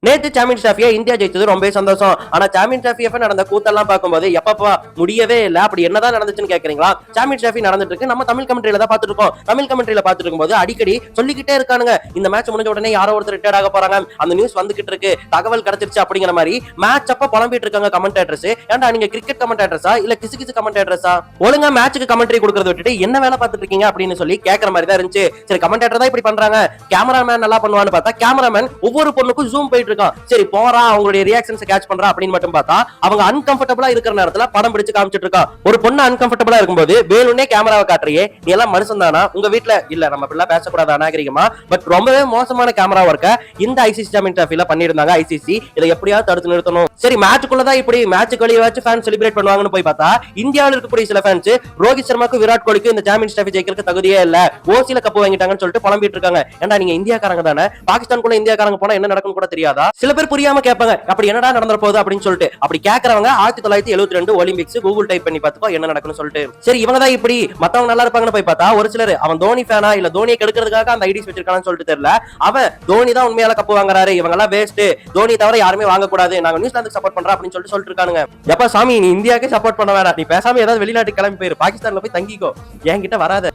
நேத்து champions டிராஃபியை India ஜெயிச்சது ரொம்ப சந்தோஷம். ஆனா சாம்பியன்ஸ் டிராஃபி நடந்த கூத்தெல்லாம் பார்க்கும்போது எப்பப்பா முடியவே இல்ல. அப்படி என்னதான் நடந்துச்சுன்னு கேக்குறீங்களா? சாம்பியன்ஸ் டிராஃபி நடந்துட்டு இருக்கு. நம்ம தமிழ் கமெண்ட்ரியில தான் பாத்துட்டு இருக்கோம். தமிழ் கமெண்ட்ரியில பாத்துட்டு இருக்கும்போது அடிக்கடி சொல்லிக்கிட்டே இருக்கானுங்க, இந்த மேட்ச் முடிஞ்ச உடனே யாரோ ஒருத்தர் ரிட்டையர்ட் ஆக போறாங்க, அந்த நியூஸ் வந்துகிட்டு இருக்கு, தகவல் கிடைச்சிருச்சு அப்படிங்கிற மாதிரி மேட்ச் அப்ப புலம்பிட்டு இருக்காங்க கமெண்டேட்டர்ஸ். ஏன்டா நீங்க கிரிக்கெட் கமெண்டேட்டர்ஸா இல்ல கிசு கமெண்டேட்டர்ஸா? ஒழுங்கா மேட்ச்க்கு கமெண்ட்ரி கொடுக்கறத விட்டுட்டு என்ன வேலை பார்த்துட்டு இருக்கீங்க அப்படின்னு சொல்லி கேக்குற மாதிரி தான் இருந்துச்சு. சரி கமெண்டேட்டர் தான் இப்படி பண்றாங்க, கேமராமேன் நல்லா பண்ணுவான்னு பார்த்தா கேமராமேன் ஒவ்வொரு பொண்ணுக்கும் ஜூம் போயிட்டு இருக்கான். சரி போறா அவங்களுடைய ரியாக்ஷன்ஸ் கேட்ச் பண்றா அப்படின்னு மட்டும் பார்த்தா அவங்க அன்கம்ஃபர்டபுளா இருக்கிற நேரத்துல படம் பிடிச்சு காமிச்சிட்டு இருக்கா. ஒரு பொண்ணு அன்கம்ஃபர்டபுளா இருக்கும்போது வேணும்னே கேமராவை காட்டுறியே, நீ எல்லாம் மனுஷன் தானா? உங்க வீட்டுல இல்ல நம்ம இப்படிலாம் பேசக்கூடாது அநாகரிகமா, பட் ரொம்பவே மோசமான கேமரா ஒர்க்க இந்த ஐசிசி சாம்பியன் டிராஃபில பண்ணிருந்தாங்க. ஐசிசி இதை எப்படியாவது தடுத்து நிறுத்தணும். சரி மேட்சுக்குள்ளதான் இப்படி மேட்சுக்கு வெளியே வச்சு ஃபேன் செலிப்ரேட் பண்ணுவாங்கன்னு போய் பார்த்தா இந்தியாவில் இருக்கக்கூடிய சில ஃபேன்ஸ் ரோஹித் சர்மாக்கு விராட் கோலிக்கு இந்த சாம்பியன்ஸ் டிராஃபி ஜெயிக்கிறதுக்கு தகுதியே இல்ல, ஓசில கப்பு வாங்கிட்டாங்கன்னு சொல்லிட்டு புலம்பிட்டு இருக்காங்க. ஏன்டா நீங்க இந்தியாக்காரங்க தானே, பாகிஸ்தானுக்குள்ள இந்தியாக்காரங்க போனா என்ன நடக்கும் கூட தெரியாதா? சில பேர் புரியாம கேட்பாங்க அப்படி என்னடா நடந்துற போகுது அப்படின்னு சொல்லிட்டு. அப்படி கேட்கறவங்க 1972 ஒலிம்பிக்ஸ் கூகுள் டைப் பண்ணி பார்த்துக்கோ என்ன நடக்கும்னு சொல்லிட்டு. சரி இவங்க தான் இப்படி மத்தவங்க நல்லா இருப்பாங்கன்னு போய் பார்த்தா ஒரு சிலர் அவன் தோனி ஃபேனா இல்ல தோனியை கெடுக்கிறதுக்காக அந்த ஐடிஸ் வச்சிருக்கான்னு சொல்லிட்டு தெரியல. அவன் தோனி தான் உண்மையால கப்பு வாங்குறாரு, இவங்க எல்லாம் வேஸ்ட், தோனி தவிர யாருமே வாங்க கூடாது, நாங்க நியூசிலாந்துக்கு சப்போர்ட் பண்றோம் அப்படின்னு சொல்லிட்டு இருக்கானுங்க. எப்ப சாமி நீ இந்தியாவுக்கு சப்போர்ட் பண்ண வேணாம், நீ பேசாம ஏதாவது வெளிநாட்டுக்கு கிளம்பி போயிரு, பாகிஸ்தான்ல போய் தங்கிக்கோ, என்கிட்ட வராத.